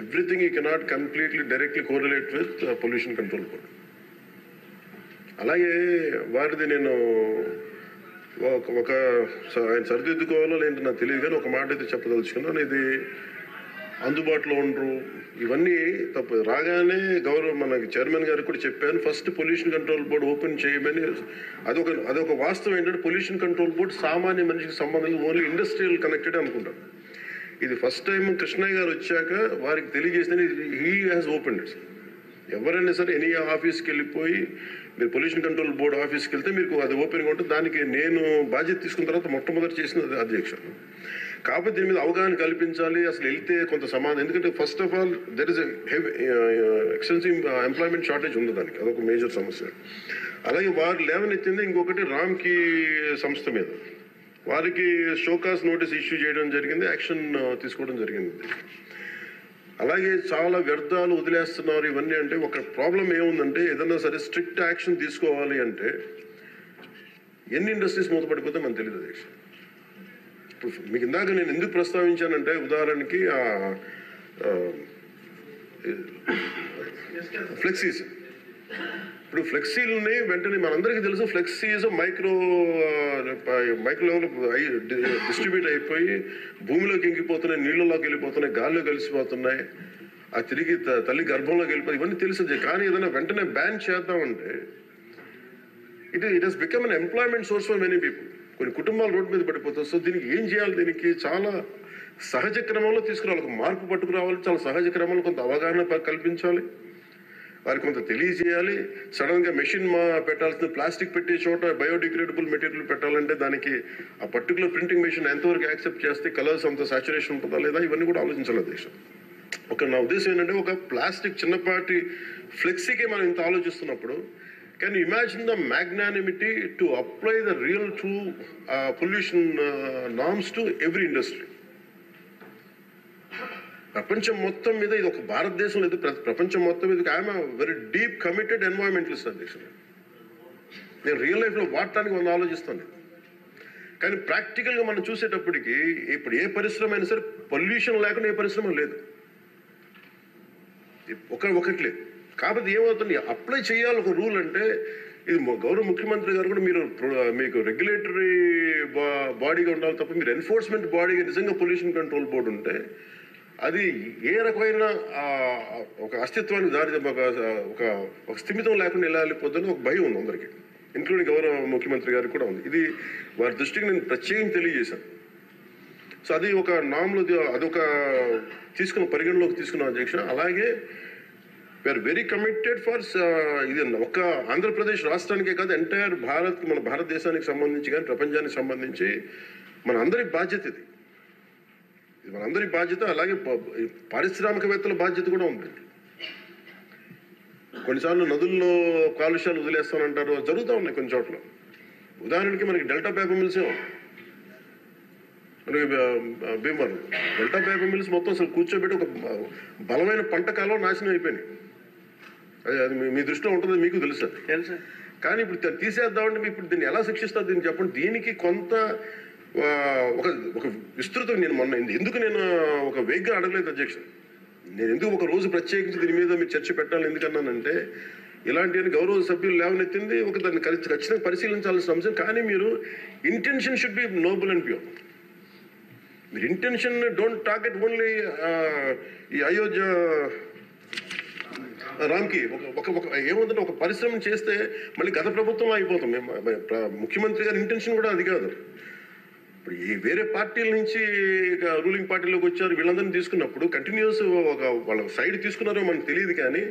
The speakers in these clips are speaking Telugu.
Everything you cannot completely directly correlate with pollution control board. అలాగే వారిది నేను ఒక ఆయన సరిదిద్దుకోవాలో లేదంటే నాకు తెలియదు, కానీ ఒక మాట అయితే చెప్పదలుచుకున్నాను. ఇది అందుబాటులో ఉండరు, ఇవన్నీ తప్పు. రాగానే మనకి చైర్మన్ గారికి కూడా చెప్పాను, first pollution control board open చేయమని. అదొక వాస్తవం ఏంటంటే పొల్యూషన్ కంట్రోల్ బోర్డు సామాన్య మనిషికి సంబంధం ఓన్లీ ఇండస్ట్రియల్ కనెక్టెడ్ అనుకుంటాను. ఇది ఫస్ట్ టైం కృష్ణయ్య గారు వచ్చాక వారికి తెలియజేసిన హీ హ్యాస్ ఓపెన్ ఇట్. ఎవరైనా సరే ఎనీ ఆఫీస్కి వెళ్ళిపోయి మీరు పొల్యూషన్ కంట్రోల్ బోర్డు ఆఫీస్కి వెళ్తే మీకు అది ఓపెన్గా ఉంటుంది. దానికి నేను బాధ్యత తీసుకున్న తర్వాత మొట్టమొదటి చేసిన అధ్యక్షుడు. కాకపోతే దీని మీద అవగాహన కల్పించాలి, అసలు వెళ్తే కొంత సమాధానం. ఎందుకంటే first of all there is extensive employment shortage ఉంది, దానికి అదొక మేజర్ సమస్య. అలాగే వారు లేవనెత్తింది ఇంకొకటి రామ్కి సంస్థ మీద, వారికి షోకాస్ నోటీస్ ఇష్యూ చేయడం జరిగింది, యాక్షన్ తీసుకోవడం జరిగింది. అలాగే చాలా వ్యర్థాలు వదిలేస్తున్నారు ఇవన్నీ. అంటే ఒక ప్రాబ్లం ఏముందంటే ఏదన్నా సరే స్ట్రిక్ట్ యాక్షన్ తీసుకోవాలి అంటే ఎన్ని ఇండస్ట్రీస్ మూతపడిపోతే మనకు తెలియదు అధ్యక్ష. ఇప్పుడు మీకు ఇందాక నేను ఎందుకు ప్రస్తావించానంటే ఉదాహరణకి ఫ్లెక్సీస్. ఇప్పుడు ఫ్లెక్సీలని వెంటనే మనందరికీ తెలుసు, ఫ్లెక్సీస్ మైక్రో లెవెల్ డిస్ట్రిబ్యూట్ అయిపోయి భూమిలోకి ఇంకిపోతున్నాయి, నీళ్ళలోకి వెళ్ళిపోతున్నాయి, గాల్లో కలిసిపోతున్నాయి, ఆ తిరిగి తల్లి గర్భంలోకి వెళ్ళిపోయి, ఇవన్నీ తెలిసిందే. కానీ ఏదైనా వెంటనే బ్యాన్ చేద్దామంటే it has become an employment source for many people. కొన్ని కుటుంబాలు రోడ్డు మీద పడిపోతాయి. సో దీనికి ఏం చేయాలి? దీనికి చాలా సహజ క్రమంలో తీసుకురావాలి, ఒక మార్పు పట్టుకురావాలి, చాలా సహజ క్రమంలో కొంత అవగాహన కల్పించాలి, వారికి కొంత తెలియజేయాలి. సడన్ గా మెషిన్ పెట్టాల్సిన ప్లాస్టిక్ పెట్టే చోట బయోడిగ్రేడబుల్ మెటీరియల్ పెట్టాలంటే దానికి ఆ పర్టికులర్ ప్రింటింగ్ మెషిన్ ఎంతవరకు యాక్సెప్ట్ చేస్తే కలర్స్ అంత సాచురేషన్ ఉంటుందా లేదా, ఇవన్నీ కూడా ఆలోచించాలి దేశం. నా ఉద్దేశం ఏంటంటే ఒక ప్లాస్టిక్ చిన్నపాటి ఫ్లెక్సీకే మనం ఇంత ఆలోచిస్తున్నప్పుడు can you imagine the magnanimity to apply the real true pollution norms to every industry. ప్రపంచం మొత్తం మీద ఇది ఒక భారతదేశం లేదు, ప్రపంచం మొత్తం మీద I'm very deep committed environmentalist అధ్యక్షుడు. నేను రియల్ లైఫ్లో వాడటానికి మనం ఆలోచిస్తాను. కానీ ప్రాక్టికల్గా మనం చూసేటప్పటికి ఇప్పుడు ఏ పరిశ్రమ అయినా సరే పొల్యూషన్ లేకుండా ఏ పరిశ్రమ లేదు, ఒకటి లేదు. కాకపోతే ఏమవుతుంది, అప్లై చేయాలి ఒక రూల్. అంటే ఇది గౌరవ ముఖ్యమంత్రి గారు కూడా మీకు రెగ్యులేటరీ బాడీగా ఉండాలి తప్ప మీరు ఎన్ఫోర్స్మెంట్ బాడీగా నిజంగా పొల్యూషన్ కంట్రోల్ బోర్డు ఉంటే అది ఏ రకమైన ఒక అస్తిత్వానికి దారి ఒక స్థిమితం లేకుండా ఎలా వెళ్ళిపోతుందని ఒక భయం ఉంది అందరికీ, ఇంక్లూడింగ్ గౌరవ ముఖ్యమంత్రి గారికి కూడా ఉంది. ఇది వారి దృష్టికి నేను ప్రత్యేకంగా తెలియజేశాను. సో అది ఒక నామ్లో అదొక పరిగణలోకి తీసుకున్నాం అధ్యక్ష. అలాగే వీఆర్ వెరీ కమిటెడ్ ఫర్ ఇది ఒక ఆంధ్రప్రదేశ్ రాష్ట్రానికే కాదు, ఎంటైర్ మన భారతదేశానికి సంబంధించి కానీ ప్రపంచానికి సంబంధించి మన అందరి బాధ్యత ఇది మనందరి బాధ్యత. అలాగే పారిశ్రామికవేత్తల బాధ్యత కూడా ఉంది. కొన్నిసార్లు నదుల్లో కాలుష్యాలు వదిలేస్తానంటారు, జరుగుతూ ఉన్నాయి కొన్ని చోట్ల. ఉదాహరణకి మనకి డెల్టా పేపర్ మిల్సే మనకి భీమవరం డెల్టా పేపర్ మిల్స్ మొత్తం అసలు కూర్చోబెట్టి ఒక బలమైన పంట కాలం నాశనం అయిపోయినాయి. అది మీ దృష్టిలో ఉంటుంది, మీకు తెలుసా? కానీ ఇప్పుడు తీసేద్దామంటే ఇప్పుడు దీన్ని ఎలా శిక్షిస్తారు దీన్ని చెప్పండి. దీనికి కొంత ఒక విస్తృతం నేను ఎందుకు నేను ఒక వేగ్గా అడగలేదు అధ్యక్ష. నేను ఎందుకు ఒక రోజు ప్రత్యేకించి దీని మీద మీరు చర్చ పెట్టాలని ఎందుకన్నానంటే ఇలాంటి గౌరవ సభ్యులు లేవనెత్తింది దాన్ని ఖచ్చితంగా పరిశీలించాల్సిన అంశం. కానీ మీరు intention should be Nobel and pure. మీరు ఇంటెన్షన్ డోంట్ టార్గెట్ ఓన్లీ ఈ అయోధ్య రామ్కి ఏమవుతుందంటే ఒక పరిశ్రమ చేస్తే మళ్ళీ గత ప్రభుత్వంలో అయిపోతాం. ముఖ్యమంత్రి గారి ఇంటెన్షన్ కూడా అది కాదు. ఇప్పుడు ఈ వేరే పార్టీల నుంచి రూలింగ్ పార్టీలోకి వచ్చారు, వీళ్ళందరినీ తీసుకున్నప్పుడు కంటిన్యూస్ వాళ్ళ సైడ్ తీసుకున్నారో మనకు తెలియదు, కానీ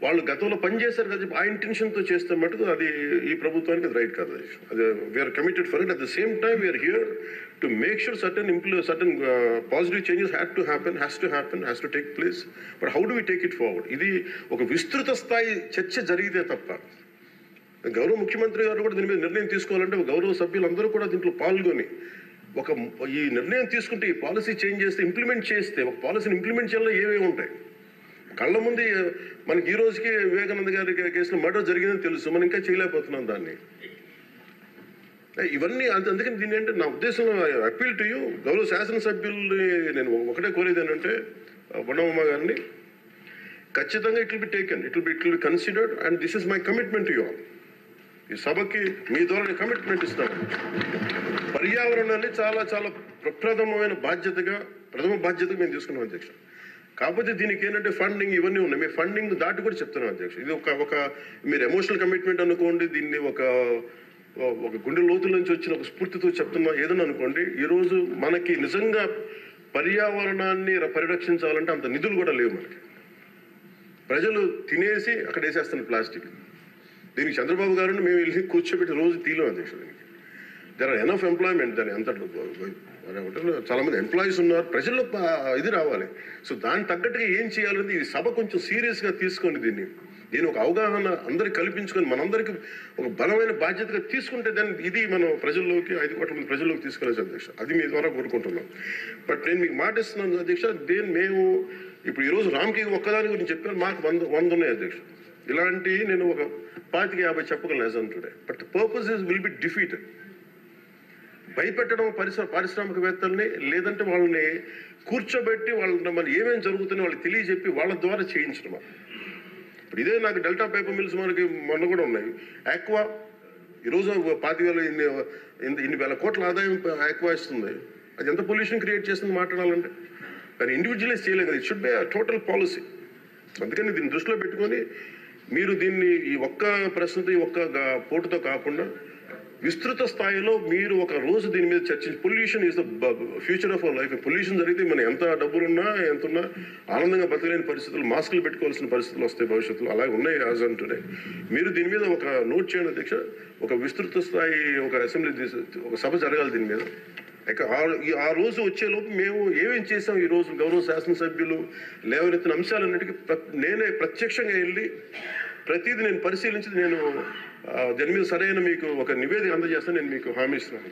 వాళ్ళు గతంలో పనిచేశారు కదా, ఆ ఇంటెన్షన్తో చేస్తే మటుకు అది ఈ ప్రభుత్వానికి అది రైట్ కాదు. అది we're committed for it. At the same time we're here to make sure certain positive changes has to take place. But how do we take it forward? ఇది ఒక విస్తృత స్థాయి చర్చ జరిగితే తప్ప గౌరవ ముఖ్యమంత్రి గారు కూడా దీని మీద నిర్ణయం తీసుకోవాలంటే గౌరవ సభ్యులందరూ కూడా దీంట్లో పాల్గొని ఈ నిర్ణయం తీసుకుంటే ఈ పాలసీ చేంజ్ చేస్తే ఇంప్లిమెంట్ చేస్తే ఒక పాలసీని ఇంప్లిమెంట్ చేయాలో ఏమేమి ఉంటాయి కళ్ళ ముందు. మనకి ఈ రోజుకి వివేకానంద గారి కేసులో మర్డర్ జరిగిందని తెలుసు, మనం ఇంకా చేయలేకపోతున్నాం దాన్ని. ఇవన్నీ అందుకని దీన్ని అంటే నా ఉద్దేశంలో అపీల్ టు యూ గౌరవ శాసనసభ్యుల్ని నేను ఒకటే కోరేది ఏంటంటే బొండమ్మ గారిని ఖచ్చితంగా it will be taken, it will be considered, and this is my commitment to you all. ఈ సభకి మీ ద్వారా కమిట్మెంట్ ఇస్తాను. పర్యావరణాన్ని చాలా చాలా ప్రథమ బాధ్యతగా మేము తీసుకున్నాం అధ్యక్ష. కాకపోతే దీనికి ఏంటంటే ఫండింగ్ ఇవన్నీ ఉన్నాయి. మేము ఫండింగ్ దాటి కూడా చెప్తున్నాం అధ్యక్ష. ఇది ఒక మీరు ఎమోషనల్ కమిట్మెంట్ అనుకోండి, దీన్ని ఒక గుండె లోతుల నుంచి వచ్చిన ఒక స్ఫూర్తితో చెప్తున్నా ఏదన్నా అనుకోండి. ఈరోజు మనకి నిజంగా పర్యావరణాన్ని పరిరక్షించాలంటే అంత నిధులు కూడా లేవు మనకి. ప్రజలు తినేసి అక్కడ వేసేస్తున్నారు ప్లాస్టిక్. దీనికి చంద్రబాబు గారిని మేము వెళ్ళి కూర్చోబెట్టి రోజు తీయలేం అధ్యక్ష. దీనికి దర్ ఆర్ ఎనఫ్ ఎంప్లాయ్మెంట్. దాని అంతట్లో చాలా మంది ఎంప్లాయీస్ ఉన్నారు. ప్రజల్లో ఇది రావాలి. సో దానికి తగ్గట్టుగా ఏం చేయాలనేది ఈ సభ కొంచెం సీరియస్గా తీసుకోండి. దీని ఒక అవగాహన అందరికి కల్పించుకొని మనందరికి ఒక బలమైన బాధ్యతగా తీసుకుంటే దాన్ని ఇది మనం ప్రజల్లోకి 5 కోట్ల మంది ప్రజల్లోకి తీసుకెళ్ళచ్చు అధ్యక్ష. అది మీ ద్వారా కోరుకుంటున్నాం. బట్ నేను మీకు మాట ఇస్తున్నాను అధ్యక్ష. మేము ఇప్పుడు ఈరోజు రామ్కి ఒక్కదాని గురించి చెప్పాను, మాకు 100 ఉన్నాయి అధ్యక్ష. ఇలాంటి నేను ఒక 25-50 చెప్పగలను as on today. But the purpose will be defeated. భయపెట్టడం పారిశ్రామికవేత్తల్ని, లేదంటే వాళ్ళని కూర్చోబెట్టి వాళ్ళని మన ఏమేమి జరుగుతున్నాయో వాళ్ళకి తెలియజెప్పి వాళ్ళ ద్వారా చేయించడం. ఇప్పుడు ఇదే నాకు డెల్టా పేపర్ మిల్స్ మనకి మొన్న కూడా ఉన్నాయి. ఆక్వా ఈరోజు 25,000 ఇన్ని వేల కోట్ల ఆదాయం ఆక్వా ఇస్తుంది. అది ఎంత పొల్యూషన్ క్రియేట్ చేస్తుంది మాట్లాడాలంటే. కానీ ఇండివిజువలైజ్ చేయలేదు కదా. It should be total policy. అందుకని దీన్ని దృష్టిలో పెట్టుకొని మీరు దీన్ని ఈ ఒక్క ప్రశ్నతో ఈ ఒక్క పోటుతో కాకుండా విస్తృత స్థాయిలో మీరు ఒక రోజు దీని మీద చర్చించి, pollution is the future of our life. Pollution జరిగితే మనం ఎంత డబ్బులున్నా ఎంతున్నా ఆనందంగా బతకలేని పరిస్థితులు, మాస్కులు పెట్టుకోవాల్సిన పరిస్థితులు వస్తాయి భవిష్యత్తులో. అలాగే ఉన్నాయి యాజ్ ఆన్ టుడే. మీరు దీని మీద ఒక నోట్ చేయండి అధ్యక్ష. ఒక విస్తృత స్థాయి ఒక అసెంబ్లీ ఒక సభ జరగాలి దీని మీద. ఆ రోజు వచ్చేలోపు మేము ఏమేం చేసాం, ఈ రోజు గౌరవ శాసనసభ్యులు లేవనెత్తిన అంశాలన్నిటికీ నేనే ప్రత్యక్షంగా వెళ్ళి ప్రతిదీ నేను పరిశీలించి నేను దాని మీద సరైన మీకు ఒక నివేదిక అందజేస్తాను. నేను మీకు హామీ ఇస్తున్నాను.